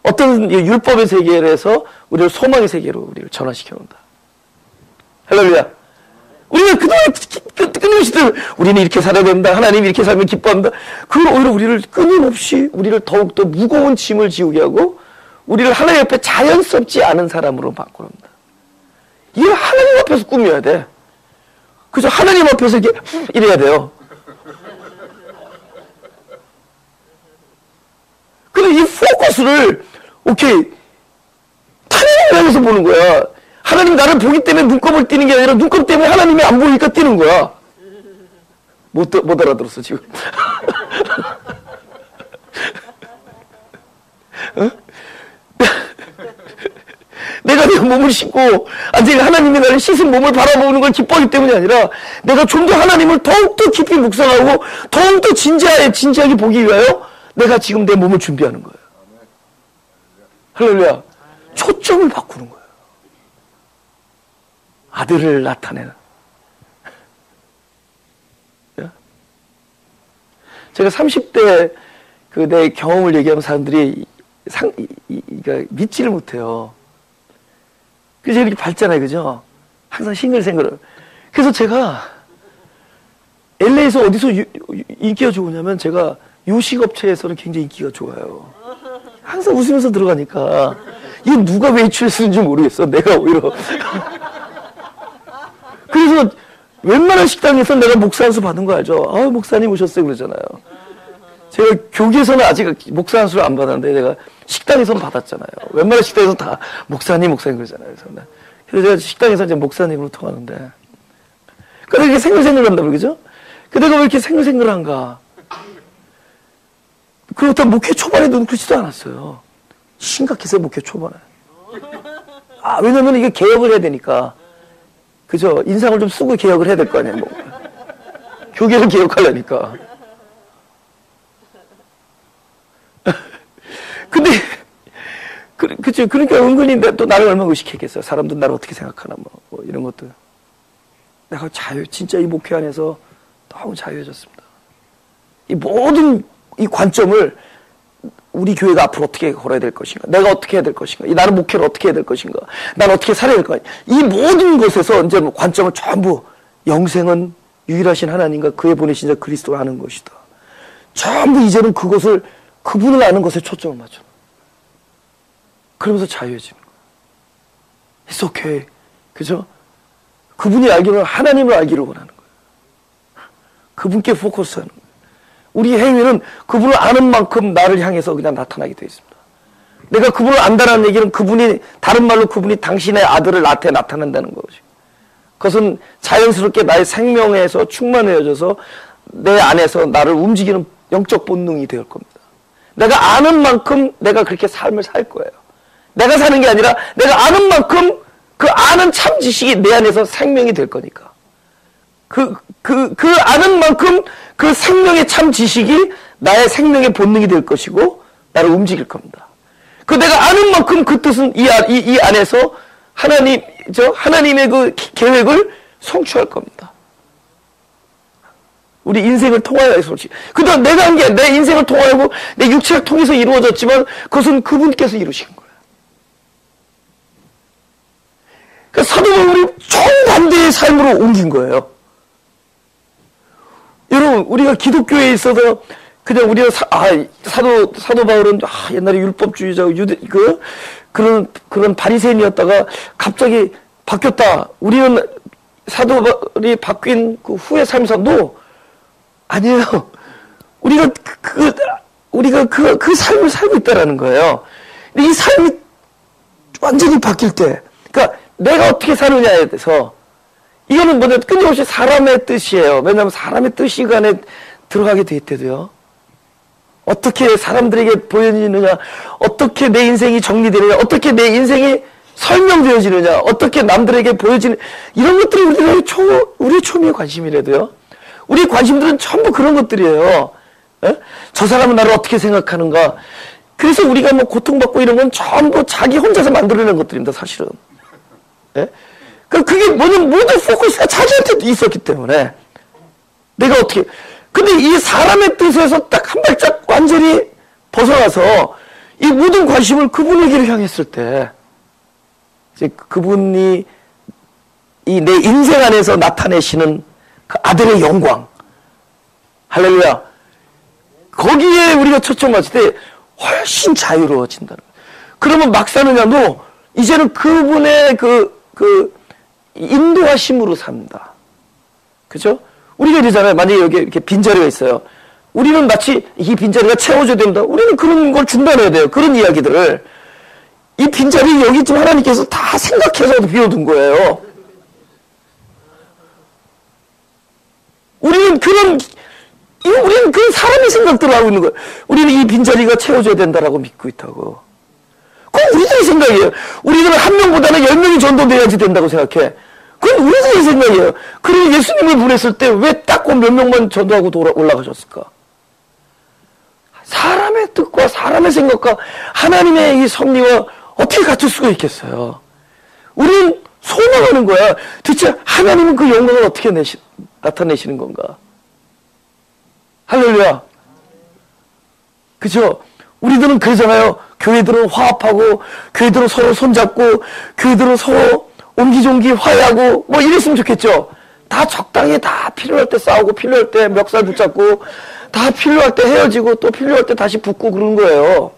어떤 율법의 세계에서 우리를 소망의 세계로 우리를 전환시켜 놓는다. 할렐루야. 우리가 그동안 끊임없이 우리는 이렇게 살아야 된다. 하나님이 이렇게 살면 기뻐한다. 그걸 오히려 우리를 끊임없이 우리를 더욱더 무거운 짐을 지우게 하고 우리를 하나님 앞에 자연스럽지 않은 사람으로 바꾸는다. 이걸 하나님 앞에서 꾸며야 돼. 그죠? 하나님 앞에서 이렇게 이래야 돼요. 근데 이 포커스를 오케이 하나님을 향해서 보는 거야. 하나님 나를 보기 때문에 눈곱을 띄는 게 아니라 눈곱 때문에 하나님이 안 보이니까 띄는 거야. 못 알아들었어 지금. 어? 내가 내 몸을 씻고 내가 하나님이 나를 씻은 몸을 바라보는 걸 기뻐하기 때문이 아니라 내가 좀 더 하나님을 더욱더 깊이 묵상하고 더욱더 진지하게 보기 위하여 내가 지금 내 몸을 준비하는 거예요. 할렐루야. 초점을 바꾸는 거예요. 아들을 나타내는. 제가 30대 내 경험을 얘기하면 사람들이 믿지를 못해요. 그래서 이렇게 밝잖아요. 그죠? 항상 싱글생글. 그래서 제가 LA에서 어디서 인기가 좋으냐면 제가 요식업체에서는 굉장히 인기가 좋아요. 항상 웃으면서 들어가니까 이게 누가 외출을 쓰는지 모르겠어. 내가 오히려. 그래서 웬만한 식당에서 내가 목사 한 수 받은 거 알죠? 목사님 오셨어요 그러잖아요. 제가 교계에서는 아직 목사 한 수를 안 받았는데 내가 식당에서는 받았잖아요. 웬만한 식당에서 다 목사님 그러잖아요. 그래서 제가 식당에서 이제 목사님으로 통하는데 그러니까 이렇게 생글생글한다고 그러죠? 근데 내가 왜 이렇게 생글생글한가? 그렇다고 목회 초반에도 그렇지도 않았어요. 심각했어요 목회 초반에. 왜냐면 이게 개혁을 해야 되니까. 그죠? 인상을 좀 쓰고 개혁을 해야 될 거 아니에요. 뭐. 교계를 개혁하려니까. 근데 그쵸? 그러니까 은근히 또 나를 얼마나 의식했겠어요. 사람들 나를 어떻게 생각하나 뭐 이런 것들. 내가 진짜 이 목회 안에서 너무 자유해졌습니다. 이 모든 이 관점을 우리 교회가 앞으로 어떻게 걸어야 될 것인가, 내가 어떻게 해야 될 것인가, 나는 목회를 어떻게 해야 될 것인가, 난 어떻게 살아야 될 것인가, 이 모든 것에서 이제 관점을 전부 영생은 유일하신 하나님과 그의 보내신 자 그리스도를 아는 것이다. 전부 이제는 그것을, 그분을 아는 것에 초점을 맞춰. 그러면서 자유해지는 거예요. It's okay. 그죠? 그분이 알기를, 하나님을 알기를 원하는 거예요. 그분께 포커스하는 거예요. 우리 행위는 그분을 아는 만큼 나를 향해서 그냥 나타나게 되어 있습니다. 내가 그분을 안다는 얘기는 그분이, 다른 말로 그분이 당신의 아들을 나한테 나타낸다는 것이. 그것은 자연스럽게 나의 생명에서 충만해져서 내 안에서 나를 움직이는 영적 본능이 될 겁니다. 내가 아는 만큼 내가 그렇게 삶을 살 거예요. 내가 사는 게 아니라 내가 아는 만큼 그 아는 참 지식이 내 안에서 생명이 될 거니까. 그 아는 만큼 그 생명의 참 지식이 나의 생명의 본능이 될 것이고 나를 움직일 겁니다. 그 내가 아는 만큼 그 뜻은 이 안에서 하나님의 그 계획을 성취할 겁니다. 우리 인생을 통하여 솔직히. 그다음 내가 한 게 내 인생을 통하고 내 육체를 통해서 이루어졌지만 그것은 그분께서 이루신 거예요. 그러니까 사도 바울이 정반대의 삶으로 옮긴 거예요. 여러분, 우리가 기독교에 있어서 그냥 우리가 사도 바울은 옛날에 율법주의자고 그런 바리새인이었다가 갑자기 바뀌었다. 우리는 사도 바울이 바뀐 그 후의 삶상도 아니에요. 우리가 그 삶을 살고 있다라는 거예요. 근데 이 삶이 완전히 바뀔 때, 그러니까 내가 어떻게 사느냐에 대해서, 이거는 뭐냐, 끊임없이 사람의 뜻이에요. 왜냐하면 사람의 뜻이 안에 들어가게 돼 있대도요. 어떻게 사람들에게 보여지느냐, 어떻게 내 인생이 정리되느냐, 어떻게 내 인생이 설명되어지느냐, 어떻게 남들에게 보여지는, 이런 것들이 우리의 초미의 관심이라도요. 우리의 관심들은 전부 그런 것들이에요. 에? 저 사람은 나를 어떻게 생각하는가. 그래서 우리가 뭐 고통받고 이런 건 전부 자기 혼자서 만들어낸 것들입니다, 사실은. 에? 그게 뭐냐면 모든 포커스가 자기한테 있었기 때문에 내가 어떻게, 근데 이 사람의 뜻에서 딱 한 발짝 완전히 벗어나서 이 모든 관심을 그분에게로 향했을 때 이제 그분이 이 내 인생 안에서 나타내시는 그 아들의 영광, 할렐루야, 거기에 우리가 초점 맞을 때 훨씬 자유로워진다는 거예요. 그러면 막 사느냐도 이제는 그분의 그 인도하심으로 삽니다. 그죠? 우리가 이러잖아요. 만약에 여기 이렇게 빈자리가 있어요. 우리는 마치 이 빈자리가 채워져야 된다. 우리는 그런 걸 중단해야 돼요. 그런 이야기들을. 이 빈자리 여기쯤 하나님께서 다 생각해서 비워둔 거예요. 우리는 그런 사람의 생각들을 하고 있는 거예요. 우리는 이 빈자리가 채워져야 된다라고 믿고 있다고. 그건 우리들의 생각이에요. 우리들은 한 명보다는 10명이 전도돼야지 된다고 생각해. 그건 우리들의 생각이에요. 그리고 예수님을 보냈을 때 왜 딱 몇 명만 전도하고 올라가셨을까? 사람의 뜻과 사람의 생각과 하나님의 이 섭리와 어떻게 갖출 수가 있겠어요? 우리는 소망하는 거야. 대체 하나님은 그 영광을 어떻게 나타내시는 건가? 할렐루야. 그죠? 우리들은 그러잖아요. 교회들은 화합하고, 교회들은 서로 손잡고, 교회들은 서로 옹기종기 화해하고, 뭐 이랬으면 좋겠죠? 다 적당히 다 필요할 때 싸우고, 필요할 때 멱살 붙잡고, 다 필요할 때 헤어지고, 또 필요할 때 다시 붙고 그런 거예요.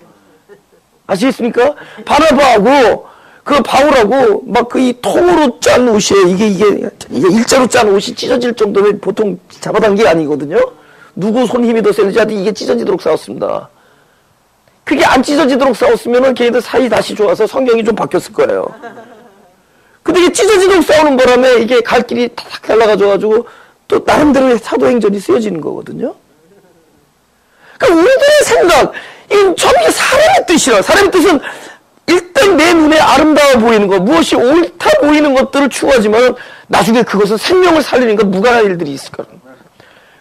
아시겠습니까? 바나바하고, 그 바울하고, 막 그 이 통으로 짠 옷이에요. 이게 일자로 짠 옷이 찢어질 정도면 보통 잡아당긴 게 아니거든요? 누구 손 힘이 더 세는지 하여튼 이게 찢어지도록 싸웠습니다. 그게 안 찢어지도록 싸웠으면은 걔네들 사이 다시 좋아서 성경이 좀 바뀌었을 거예요. 근데 이게 찢어지도록 싸우는 바람에 이게 갈 길이 탁 갈라가져가지고 또 나름대로의 사도행전이 쓰여지는 거거든요. 그러니까 우리들의 생각, 이게 사람의 뜻이라. 사람의 뜻은 일단 내 눈에 아름다워 보이는 것, 무엇이 옳다 보이는 것들을 추구하지만 나중에 그것은 생명을 살리는 것, 무관한 일들이 있을 거예요.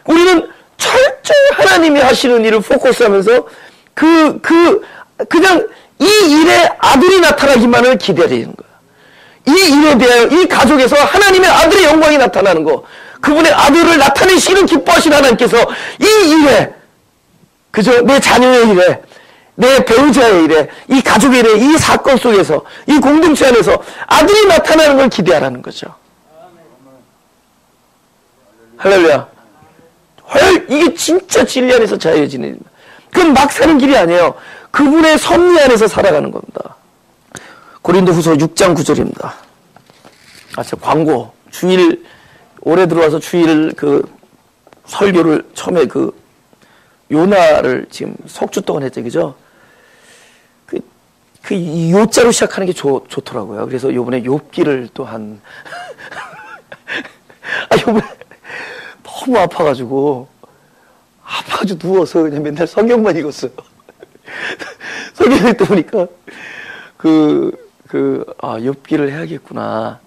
우리는 철저히 하나님이 하시는 일을 포커스하면서 그냥 이 일에 아들이 나타나기만을 기다리는 거야. 이 일에 대하여 이 가족에서 하나님의 아들의 영광이 나타나는 거, 그분의 아들을 나타내시는 기뻐하시는 하나님께서 이 일에, 그저 내 자녀의 일에, 내 배우자의 일에, 이 가족의 일에, 이 사건 속에서, 이 공동체 안에서 아들이 나타나는 걸 기대하라는 거죠. 할렐루야. 이게 진짜 진리 안에서 자유해지는 일입니다. 그건 막 사는 길이 아니에요. 그분의 섭리 안에서 살아가는 겁니다. 고린도후서 6장 9절입니다. 저 광고 주일 올해 들어와서 주일 설교를 처음에 요나를 지금 석 주 동안 했죠, 그죠? 요자로 시작하는 게 좋더라고요. 그래서 요번에 욥기를 또한 요번에 너무 아파가지고 누워서 그냥 맨날 성경만 읽었어요. 성경 읽다 보니까 욥기를 해야겠구나.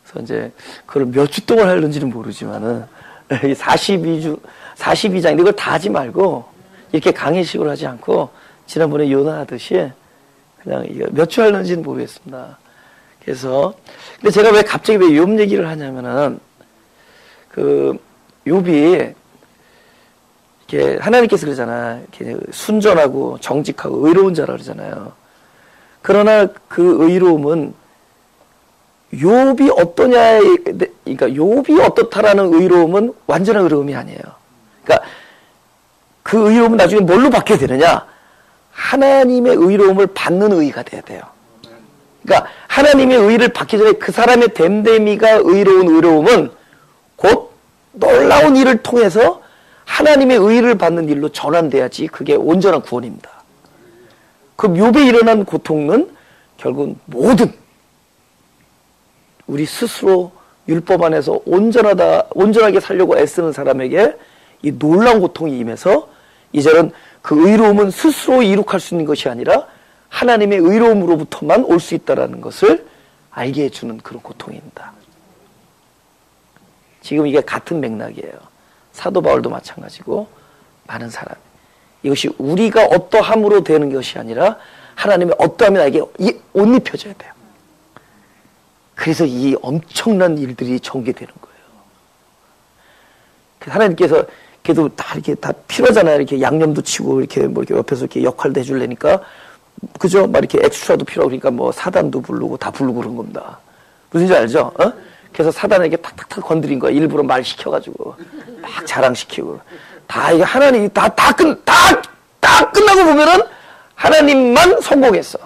그래서 이제 그걸 몇 주 동안 하는지는 모르지만은 42장인데 이걸 다 하지 말고 이렇게 강의식으로 하지 않고 지난번에 요나 하듯이 그냥 몇 주 하는지는 모르겠습니다. 그래서 근데 제가 갑자기 왜 욥 얘기를 하냐면은 욥이 이렇게 하나님께서 그러잖아. 이렇게 순전하고 정직하고 의로운 자라 그러잖아요. 그러나 그 의로움은 욥이 어떠냐, 그러니까 욥이 어떻다라는 의로움은 완전한 의로움이 아니에요. 그러니까 그 의로움은 나중에 뭘로 바뀌어야 되느냐? 하나님의 의로움을 받는 의가 돼야 돼요. 그러니까 하나님의 의를 받기 전에 그 사람의 됨됨이가 의로운 의로움은 곧 놀라운 일을 통해서 하나님의 의를 받는 일로 전환돼야지 그게 온전한 구원입니다. 그 욥에 일어난 고통은 결국은 모든 우리 스스로 율법 안에서 온전하게 살려고 애쓰는 사람에게 이 놀라운 고통이 임해서 이제는 그 의로움은 스스로 이룩할 수 있는 것이 아니라 하나님의 의로움으로부터만 올 수 있다는 것을 알게 해주는 그런 고통입니다. 지금 이게 같은 맥락이에요. 사도 바울도 마찬가지고 많은 사람. 이것이 우리가 어떠함으로 되는 것이 아니라 하나님의 어떠함이 나에게 옷 입혀져야 돼요. 그래서 이 엄청난 일들이 전개되는 거예요. 하나님께서 걔도 다 이렇게 다 필요하잖아요. 이렇게 양념도 치고 이렇게 이렇게 옆에서 이렇게 역할도 해주려니까 그죠? 막 이렇게 엑스트라도 필요하고 그러니까 뭐 사단도 부르고 다 부르고 그런 겁니다. 무슨지 알죠? 그래서 사단에게 탁탁탁 건드린 거야. 일부러 말 시켜가지고 막 자랑시키고 다 이게 하나님이 다 끝나고 보면은 하나님만 성공했어.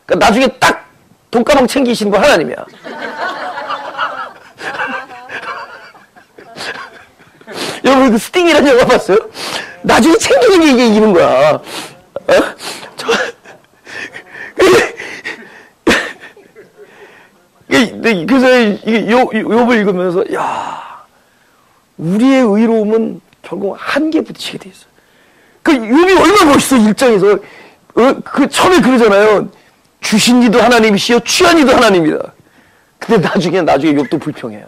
그러니까 나중에 딱 돈가방 챙기시는 거 하나님이야. 여러분 그 스팅이라는 영화 봤어요? 나중에 챙기는 게 이게 이기는 거야. 그래서 이게 욥을 읽으면서 야 우리의 의로움은 결국 한계에 부딪히게 돼 있어요. 그 욥이 얼마나 멋있어. 1장에서 그 처음에 그러잖아요. 주신 이도 하나님이시여 취한 이도 하나님이다. 근데 나중에 욥도 불평해요.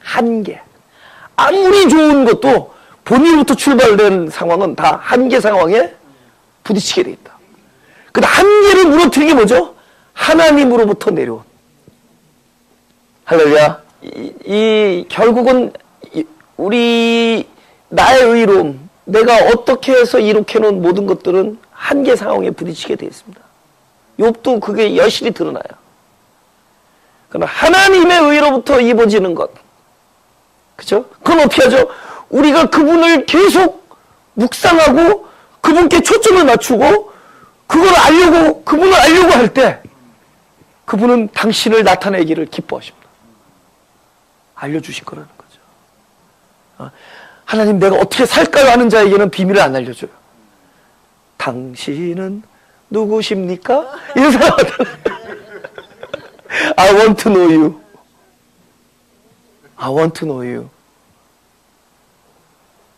한계. 아무리 좋은 것도 본인부터 출발된 상황은 다 한계 상황에 부딪히게 돼 있다. 근데 한계를 무너뜨리는 게 뭐죠? 하나님으로부터 내려온. 할렐루야. 결국은 나의 의로움, 내가 어떻게 해서 이렇게 놓은 모든 것들은 한계 상황에 부딪히게 되어 있습니다. 욥도 그게 여실히 드러나요. 그러나 하나님의 의로부터 입어지는 것. 그죠? 그건 어떻게 하죠? 우리가 그분을 계속 묵상하고 그분께 초점을 맞추고 그분을 알려고 할 때 그분은 당신을 나타내기를 기뻐하십니다. 알려주실 거라는 거죠. 하나님 내가 어떻게 살까요 하는 자에게는 비밀을 안 알려줘요. 당신은 누구십니까? 이런 사람 I want to know you. I want to know you.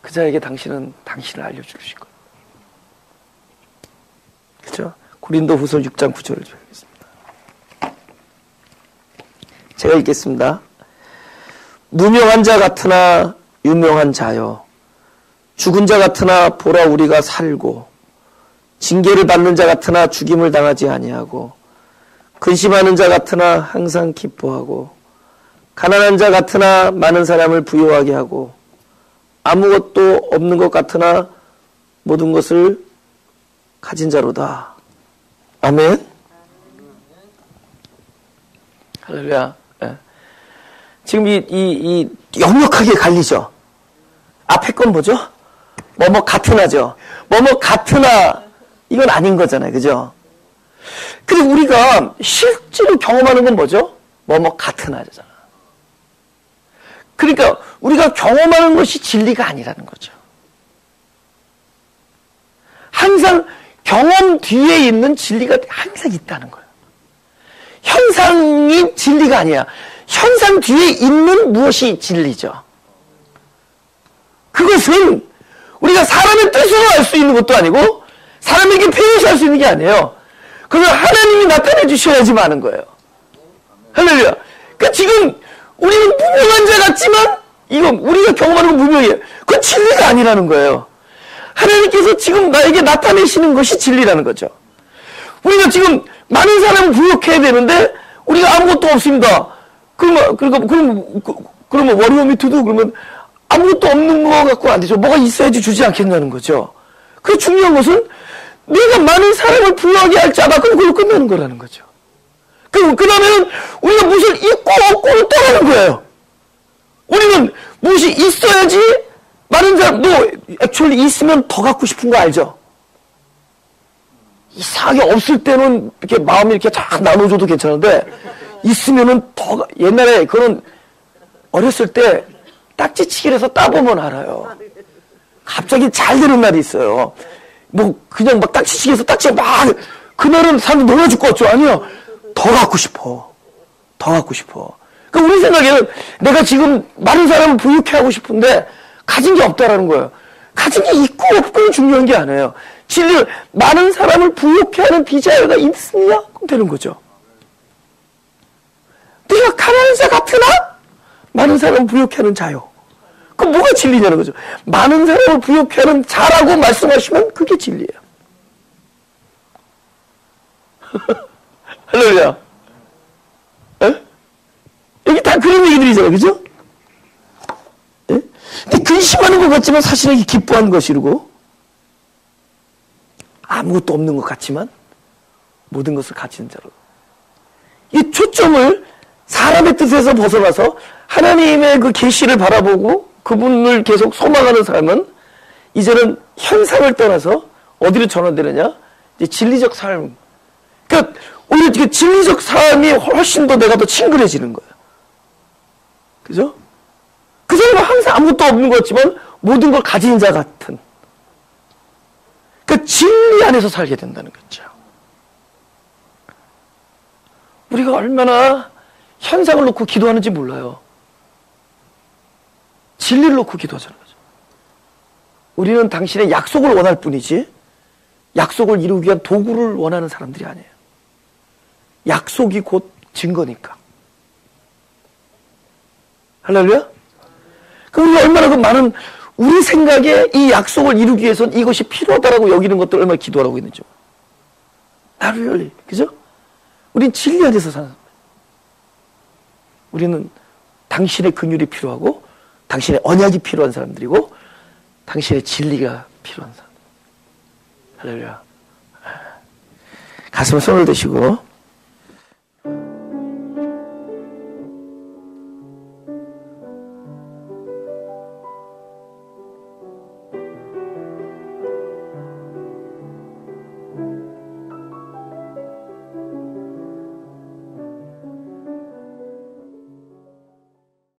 그 자에게 당신을 알려주실 거예요. 그죠? 고린도후서 6장 9절을 읽겠습니다. 제가 읽겠습니다. 무명한 자 같으나 유명한 자여, 죽은 자 같으나 보라 우리가 살고, 징계를 받는 자 같으나 죽임을 당하지 아니하고, 근심하는 자 같으나 항상 기뻐하고, 가난한 자 같으나 많은 사람을 부유하게 하고, 아무것도 없는 것 같으나 모든 것을 가진 자로다. 아멘. 할렐루야. 예. 지금 이 역력하게 갈리죠. 앞에 건 뭐죠? 뭐뭐 같으나죠. 뭐뭐 같으나 이건 아닌 거잖아요. 그죠? 근데 우리가 실제로 경험하는 건 뭐죠? 뭐뭐 같으나잖아. 그러니까 우리가 경험하는 것이 진리가 아니라는 거죠. 항상 경험 뒤에 있는 진리가 항상 있다는 거예요. 현상이 진리가 아니야. 현상 뒤에 있는 무엇이 진리죠. 그것은 우리가 사람의 뜻으로 알 수 있는 것도 아니고 사람에게 표현해서 할 수 있는 게 아니에요. 그걸 하나님이 나타내 주셔야지만 하는 거예요. 할렐루야. 그러니까 지금 우리는 무명한 자 같지만 이건 우리가 경험하는 건 무명이에요. 그건 진리가 아니라는 거예요. 하나님께서 지금 나에게 나타내시는 것이 진리라는 거죠. 우리가 지금 많은 사람을 부욕해야 되는데 우리가 아무것도 없습니다. 그러면 워리어미 투도 그러면 아무것도 없는 거 갖고 안 되죠. 뭐가 있어야지 주지 않겠냐는 거죠. 그 중요한 것은 내가 많은 사람을 부유하게 할 자다. 그럼 그걸로 끝나는 거라는 거죠. 그러면 우리가 무엇을 있고 없고를 떠나는 거예요. 우리는 무엇이 있어야지 많은 사람, 액츄얼리 있으면 더 갖고 싶은 거 알죠? 이상하게 없을 때는 이렇게 마음이 이렇게 쫙 나눠줘도 괜찮은데 있으면은 더, 옛날에 그런 어렸을 때 딱지치기를 해서 따보면 알아요. 갑자기 잘 되는 날이 있어요. 뭐 그냥 막 딱지치기 해서 딱지가 막 그날은 사람들 놀라 죽고 없죠. 아니요. 더 갖고 싶어. 더 갖고 싶어. 그러니까 우리 생각에는 내가 지금 많은 사람을 부유케 하고 싶은데 가진 게 없다라는 거예요. 가진 게 있고 없고는 중요한 게 아니에요. 진리를 많은 사람을 부유케 하는 비자유가 있으냐? 그럼 되는 거죠. 내가 가난한 자 같으나 많은 사람을 부유케 하는 자요. 그럼 뭐가 진리냐는 거죠. 많은 사람을 부유케 하는 자라고 말씀하시면 그게 진리예요. 할렐루야. 여기 다 그런 얘기들이잖아요. 그죠? 에? 근데 근심하는 것 같지만 사실은 이게 기뻐하는 것이고 아무것도 없는 것 같지만 모든 것을 가지는 자로. 이 초점을 사람의 뜻에서 벗어나서 하나님의 그 계시를 바라보고 그분을 계속 소망하는 사람은 이제는 현상을 떠나서 어디로 전환되느냐? 이제 진리적 삶. 그러니까 오히려 그 진리적 삶이 훨씬 더 내가 더 친근해지는 거예요. 그죠? 그 사람은 항상 아무것도 없는 것 같지만 모든 걸 가진 자 같은. 그러니까 진리 안에서 살게 된다는 거죠. 우리가 얼마나 현상을 놓고 기도하는지 몰라요. 진리를 놓고 기도하자는 거죠. 우리는 당신의 약속을 원할 뿐이지 약속을 이루기 위한 도구를 원하는 사람들이 아니에요. 약속이 곧 증거니까. 할렐루야? 그럼 우리가 얼마나 그 많은 우리 생각에 이 약속을 이루기 위해서는 이것이 필요하다라고 여기는 것들 얼마나 기도하라고 있는지. Not really. 그죠? 우린 진리 안에서 사는 거예요. 우리는 당신의 긍휼이 필요하고 당신의 언약이 필요한 사람들이고 당신의 진리가 필요한 사람들. 할렐루야. 가슴에 손을 대시고